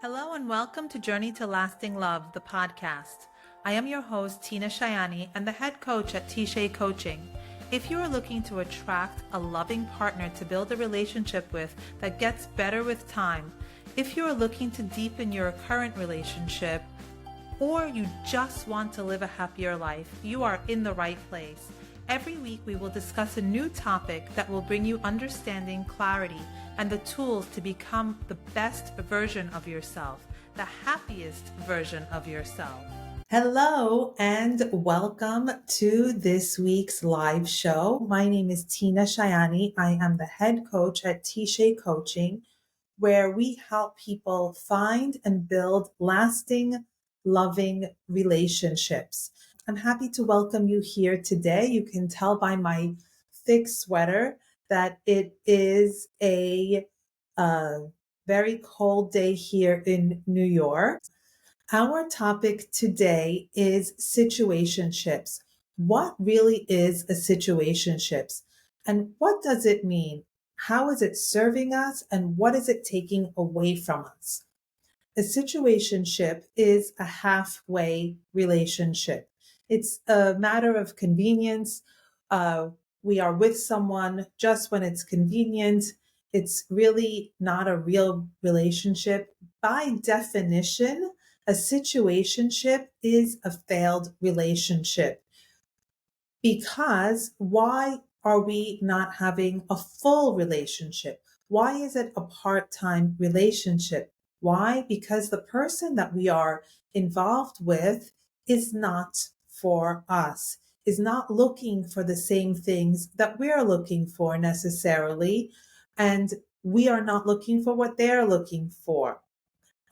Hello and welcome to Journey to Lasting Love, the podcast. I am your host, Tina Shayani, and the head coach at TShay Coaching. If you are looking to attract a loving partner to build a relationship with that gets better with time, if you are looking to deepen your current relationship, or you just want to live a happier life, you are in the right place. Every week we will discuss a new topic that will bring you understanding, clarity, and the tools to become the best version of yourself, the happiest version of yourself. Hello and welcome to this week's live show. My name is Tina Shayani. I am the head coach at TShay Coaching, where we help people find and build lasting, loving relationships. I'm happy to welcome you here today. You can tell by my thick sweater that it is a very cold day here in New York. Our topic today is situationships. What really is a situationships? And what does it mean? How is it serving us? And what is it taking away from us? A situationship is a halfway relationship. It's a matter of convenience. We are with someone just when it's convenient. It's really not a real relationship. By definition, a situationship is a failed relationship. Because why are we not having a full relationship? Why is it a part-time relationship? Why? Because the person that we are involved with is not for us, is not looking for the same things that we're looking for necessarily. And we are not looking for what they're looking for,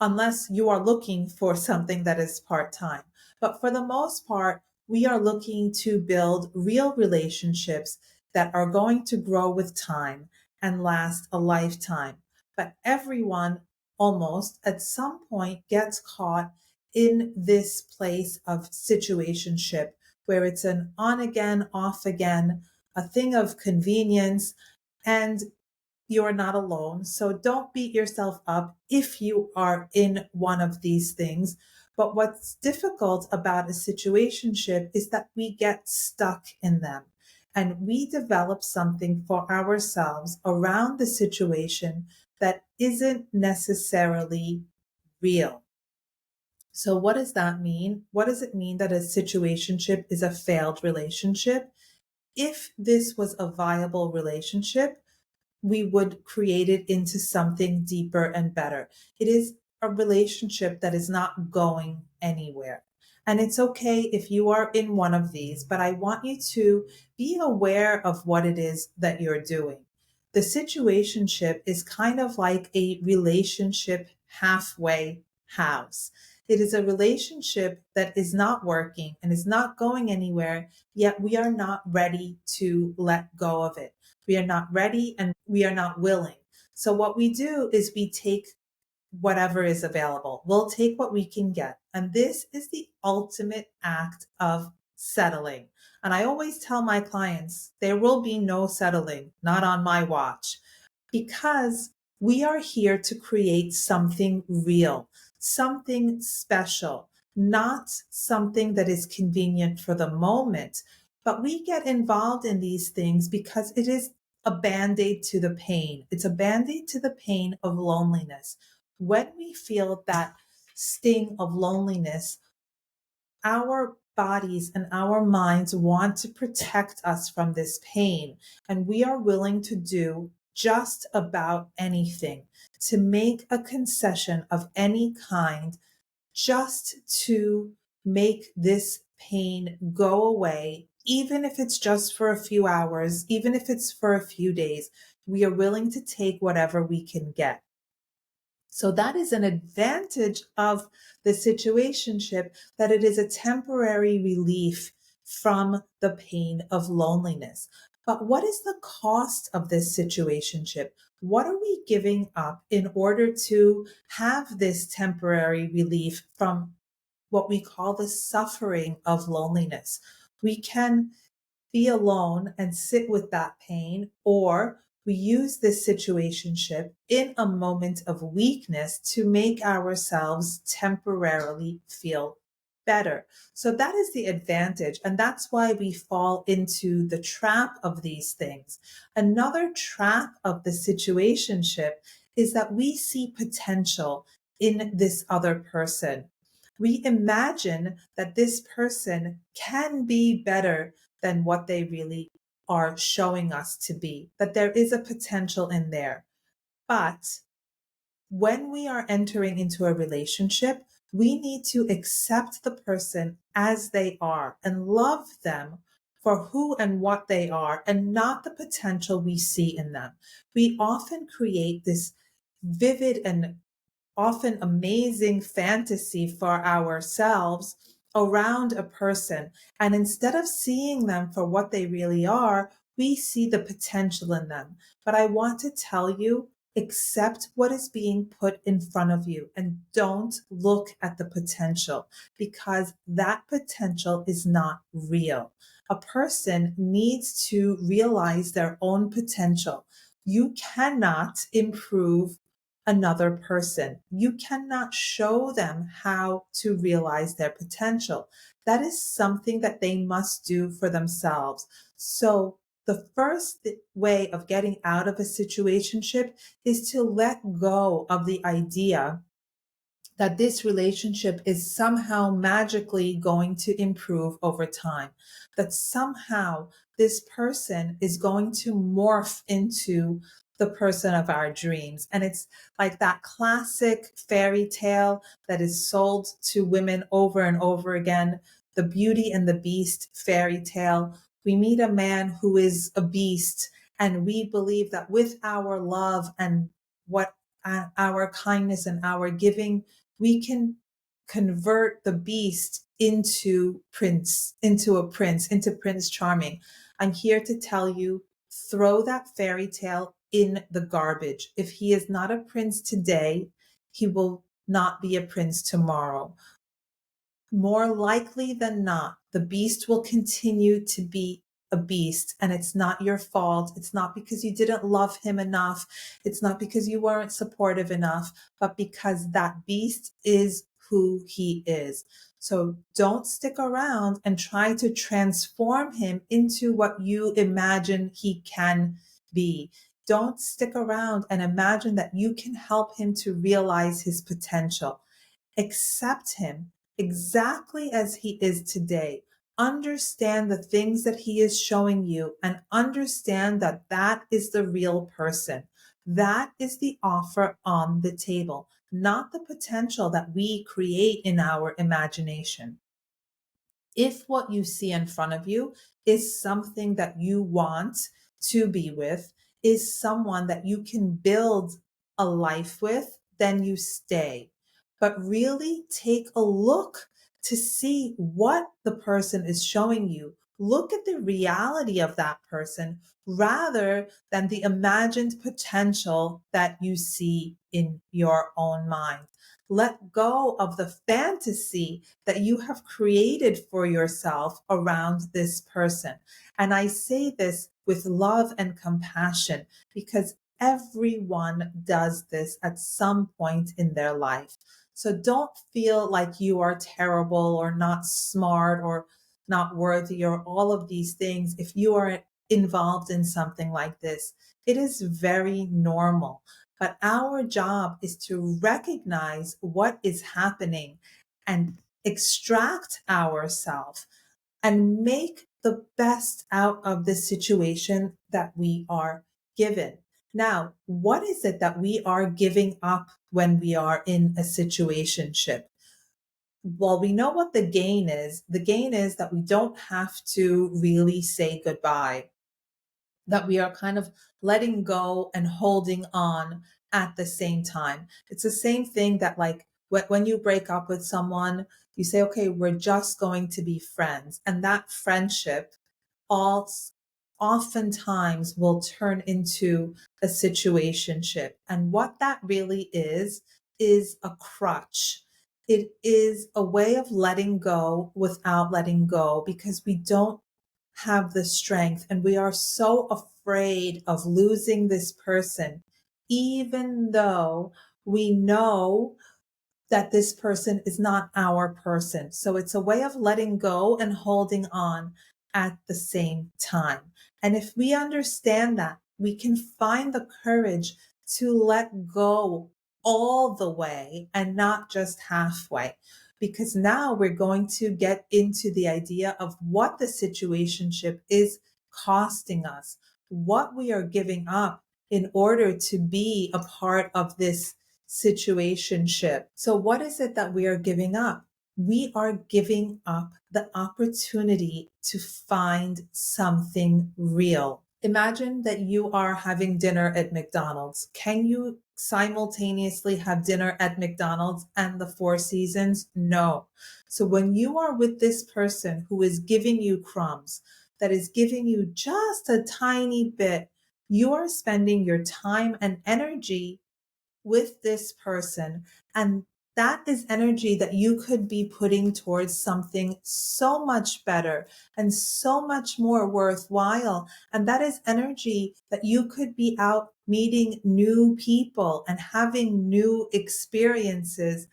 unless you are looking for something that is part-time. But for the most part, we are looking to build real relationships that are going to grow with time and last a lifetime. But everyone almost at some point gets caught in this place of situationship where it's an on again, off again, a thing of convenience. And you are not alone. So don't beat yourself up if you are in one of these things. But what's difficult about a situationship is that we get stuck in them and we develop something for ourselves around the situation that isn't necessarily real. So what does that mean? What does it mean that a situationship is a failed relationship? If this was a viable relationship, we would create it into something deeper and better. It is a relationship that is not going anywhere. And it's okay if you are in one of these, but I want you to be aware of what it is that you're doing. The situationship is kind of like a relationship halfway house. It is a relationship that is not working and is not going anywhere, yet we are not ready to let go of it. We are not ready and we are not willing. So what we do is we take whatever is available. We'll take what we can get. And this is the ultimate act of settling. And I always tell my clients, there will be no settling, not on my watch, because we are here to create something real, something special, not something that is convenient for the moment. But we get involved in these things because it is a band-aid to the pain. It's a band-aid to the pain of loneliness. When we feel that sting of loneliness, our bodies and our minds want to protect us from this pain, and we are willing to do just about anything, to make a concession of any kind, just to make this pain go away, even if it's just for a few hours, even if it's for a few days. We are willing to take whatever we can get. So that is an advantage of the situationship, that it is a temporary relief from the pain of loneliness. But what is the cost of this situationship? What are we giving up in order to have this temporary relief from what we call the suffering of loneliness? We can be alone and sit with that pain, or We use this situationship in a moment of weakness to make ourselves temporarily feel better. So that is the advantage. And that's why we fall into the trap of these things. Another trap of the situationship is that we see potential in this other person. We imagine that this person can be better than what they really are showing us to be, that there is a potential in there. But when we are entering into a relationship, we need to accept the person as they are and love them for who and what they are and not the potential we see in them. We often create this vivid and often amazing fantasy for ourselves around a person. And instead of seeing them for what they really are, we see the potential in them. But I want to tell you, accept what is being put in front of you and don't look at the potential, because that potential is not real. A person needs to realize their own potential. You cannot improve another person. You cannot show them how to realize their potential. That is something that they must do for themselves. So the first way of getting out of a situationship is to let go of the idea that this relationship is somehow magically going to improve over time, that somehow this person is going to morph into the person of our dreams. And it's like that classic fairy tale that is sold to women over and over again, the Beauty and the Beast fairy tale. We meet a man who is a beast, and we believe that with our love and what our kindness and our giving, we can convert the beast into Prince Charming. I'm here to tell you, throw that fairy tale in the garbage. If he is not a prince today, he will not be a prince tomorrow. More likely than not, the beast will continue to be a beast, and it's not your fault. It's not because you didn't love him enough. It's not because you weren't supportive enough, but because that beast is who he is. So don't stick around and try to transform him into what you imagine he can be. Don't stick around and imagine that you can help him to realize his potential. Accept him exactly as he is today. Understand the things that he is showing you and understand that that is the real person. That is the offer on the table, not the potential that we create in our imagination. If what you see in front of you is something that you want to be with, is someone that you can build a life with, then you stay. But really take a look to see what the person is showing you. Look at the reality of that person rather than the imagined potential that you see in your own mind. Let go of the fantasy that you have created for yourself around this person. And I say this with love and compassion because everyone does this at some point in their life. So don't feel like you are terrible or not smart or not worthy or all of these things if you are involved in something like this. It is very normal. But our job is to recognize what is happening and extract ourselves and make the best out of the situation that we are given. Now, what is it that we are giving up when we are in a situationship? Well, we know what the gain is. The gain is that we don't have to really say goodbye, that we are kind of letting go and holding on at the same time. It's the same thing that like when you break up with someone, you say, okay, we're just going to be friends. And that friendship all oftentimes will turn into a situationship. And what that really is a crutch. It is a way of letting go without letting go because we don't have the strength and we are so afraid of losing this person, even though we know that this person is not our person. So it's a way of letting go and holding on at the same time. And if we understand that, we can find the courage to let go all the way and not just halfway. Because now we're going to get into the idea of what the situationship is costing us, what we are giving up in order to be a part of this situationship. So what is it that we are giving up? We are giving up the opportunity to find something real. Imagine that you are having dinner at McDonald's. Can you simultaneously have dinner at McDonald's and the Four Seasons? No. So when you are with this person who is giving you crumbs, that is giving you just a tiny bit, you are spending your time and energy with this person. And that is energy that you could be putting towards something so much better and so much more worthwhile. And that is energy that you could be out meeting new people and having new experiences.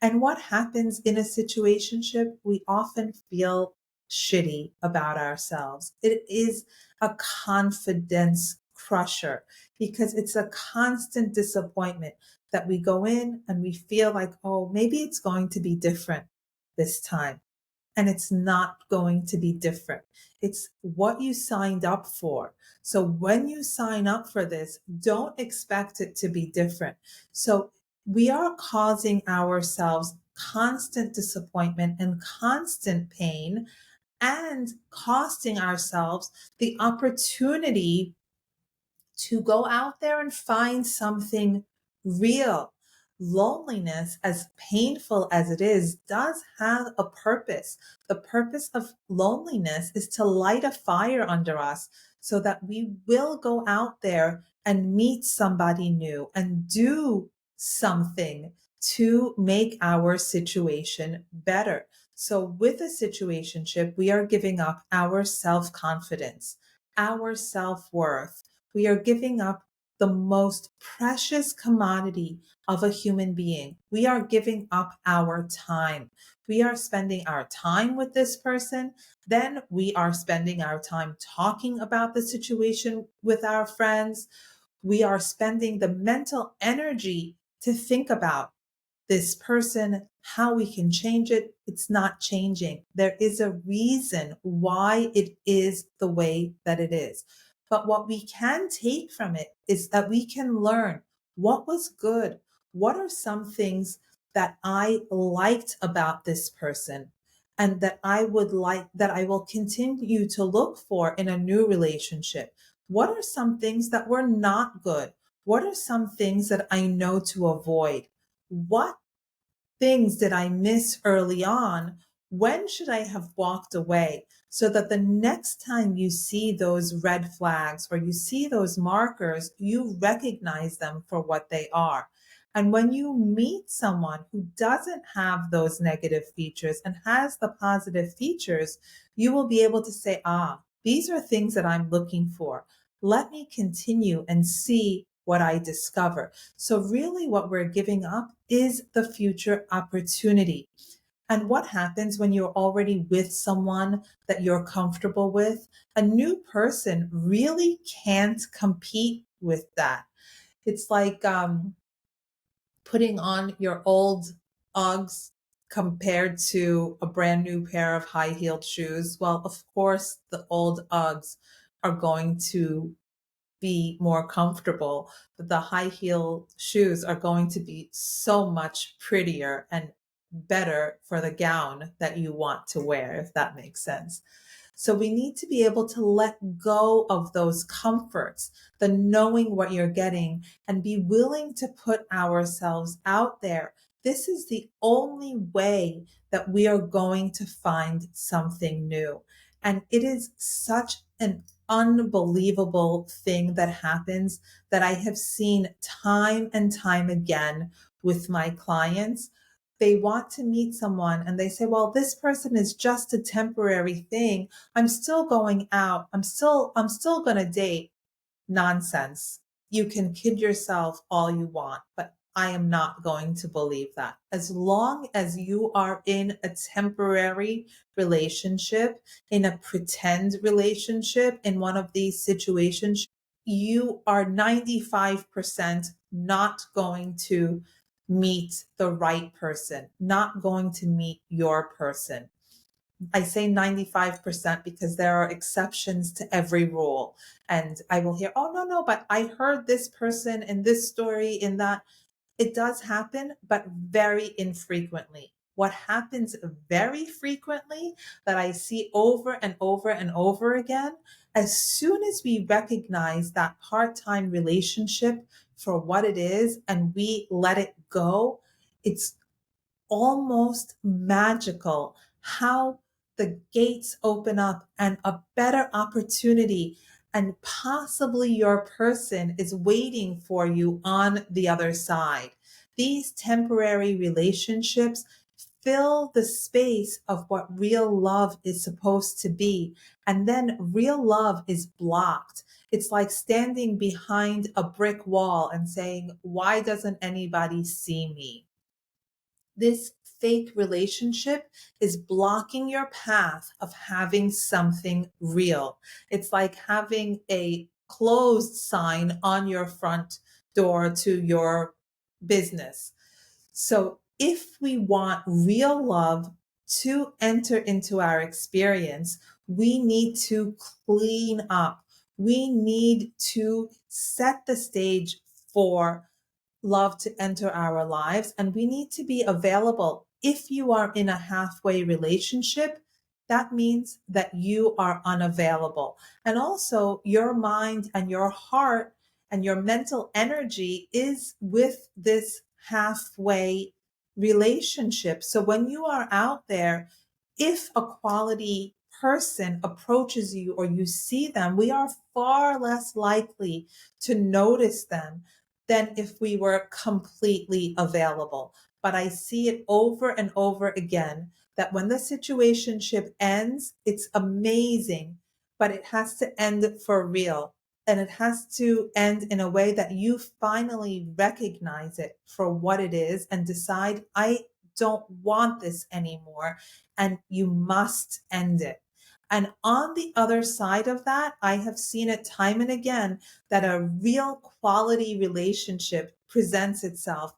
And what happens in a situationship? We often feel shitty about ourselves. It is a confidence crusher because it's a constant disappointment that we go in and we feel like, oh, maybe it's going to be different this time. And it's not going to be different. It's what you signed up for. So when you sign up for this, don't expect it to be different. So we are causing ourselves constant disappointment and constant pain and costing ourselves the opportunity to go out there and find something real. Loneliness, as painful as it is, does have a purpose. The purpose of loneliness is to light a fire under us so that we will go out there and meet somebody new and do something to make our situation better. So with a situationship, we are giving up our self-confidence, our self-worth. We are giving up the most precious commodity of a human being. We are giving up our time. We are spending our time with this person. Then we are spending our time talking about the situation with our friends. We are spending the mental energy to think about this person, how we can change it. It's not changing. There is a reason why it is the way that it is. But what we can take from it is that we can learn what was good. What are some things that I liked about this person and that I would like, that I will continue to look for in a new relationship? What are some things that were not good? What are some things that I know to avoid? What things did I miss early on? When should I have walked away? So that the next time you see those red flags or you see those markers, you recognize them for what they are. And when you meet someone who doesn't have those negative features and has the positive features, you will be able to say, these are things that I'm looking for. Let me continue and see what I discover. So really what we're giving up is the future opportunity. And what happens when you're already with someone that you're comfortable with? A new person really can't compete with that. It's like putting on your old Uggs compared to a brand new pair of high-heeled shoes. Well, of course, the old Uggs are going to be more comfortable, but the high heel shoes are going to be so much prettier and better for the gown that you want to wear, if that makes sense. So we need to be able to let go of those comforts, the knowing what you're getting, and be willing to put ourselves out there. This is the only way that we are going to find something new. And it is such an unbelievable thing that happens that I have seen time and time again with my clients. they want to meet someone and they say, well, this person is just a temporary thing. I'm still going out. I'm still going to date. Nonsense. You can kid yourself all you want, but I am not going to believe that. As long as you are in a temporary relationship, in a pretend relationship, in one of these situations, you are 95% not going to meet the right person, not going to meet your person. I say 95% because there are exceptions to every rule. And I will hear, oh, no, but I heard this person in this story, in that. It does happen, but very infrequently. What happens very frequently that I see over and over and over again, as soon as we recognize that part-time relationship for what it is and we let it go, it's almost magical how the gates open up and a better opportunity and possibly your person is waiting for you on the other side. These temporary relationships fill the space of what real love is supposed to be. And then real love is blocked. It's like standing behind a brick wall and saying, why doesn't anybody see me? This fake relationship is blocking your path of having something real. It's like having a closed sign on your front door to your business. So if we want real love to enter into our experience, we need to clean up. We need to set the stage for love to enter our lives, and we need to be available. If you are in a halfway relationship, that means that you are unavailable. And also, your mind and your heart and your mental energy is with this halfway relationship. So when you are out there, if a quality person approaches you or you see them, we are far less likely to notice them than if we were completely available. But I see it over and over again that when the situationship ends, it's amazing, but it has to end for real. And it has to end in a way that you finally recognize it for what it is and decide, I don't want this anymore. And you must end it. And on the other side of that, I have seen it time and again that a real quality relationship presents itself.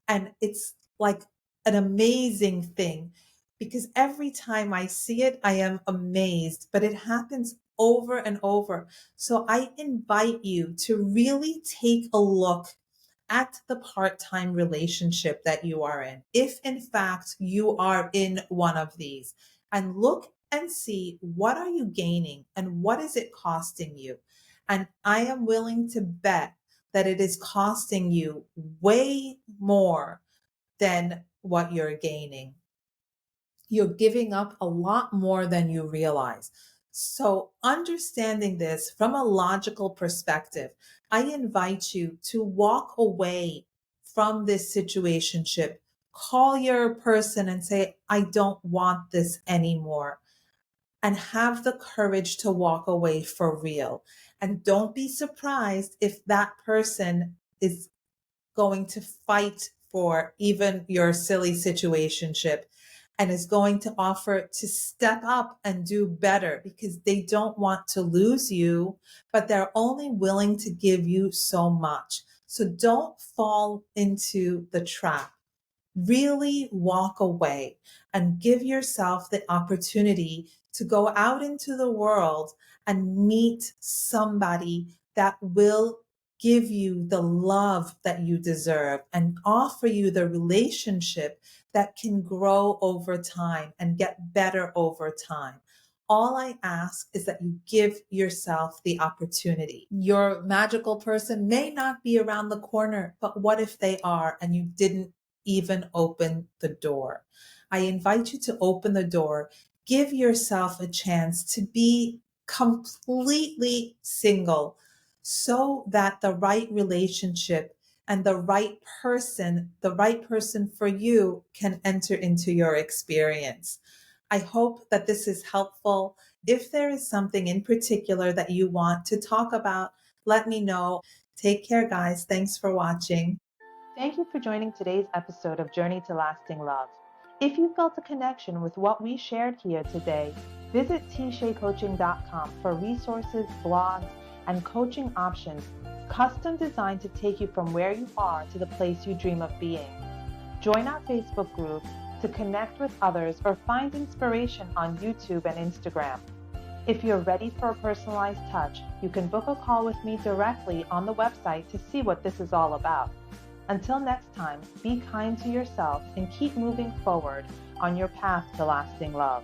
And it's like an amazing thing because every time I see it, I am amazed, but it happens over and over. So I invite you to really take a look at the part-time relationship that you are in, if in fact you are in one of these, and look and see what are you gaining and what is it costing you. And I am willing to bet that it is costing you way more than what you're gaining. You're giving up a lot more than you realize. So, understanding this from a logical perspective, I invite you to walk away from this situationship. Call your person and say, I don't want this anymore. And have the courage to walk away for real. And don't be surprised if that person is going to fight for even your silly situationship and is going to offer to step up and do better because they don't want to lose you, but they're only willing to give you so much. So don't fall into the trap. Really walk away and give yourself the opportunity to go out into the world and meet somebody that will give you the love that you deserve and offer you the relationship that can grow over time and get better over time. All I ask is that you give yourself the opportunity. Your magical person may not be around the corner, but what if they are and you didn't even open the door? I invite you to open the door. Give yourself a chance to be completely single so that the right relationship and the right person for you can enter into your experience. I hope that this is helpful. If there is something in particular that you want to talk about, let me know. Take care, guys. Thanks for watching. Thank you for joining today's episode of Journey to Lasting Love. If you felt a connection with what we shared here today, visit TShayCoaching.com for resources, blogs, and coaching options custom designed to take you from where you are to the place you dream of being. Join our Facebook group to connect with others or find inspiration on YouTube and Instagram. If you're ready for a personalized touch, you can book a call with me directly on the website to see what this is all about. Until next time, be kind to yourself and keep moving forward on your path to lasting love.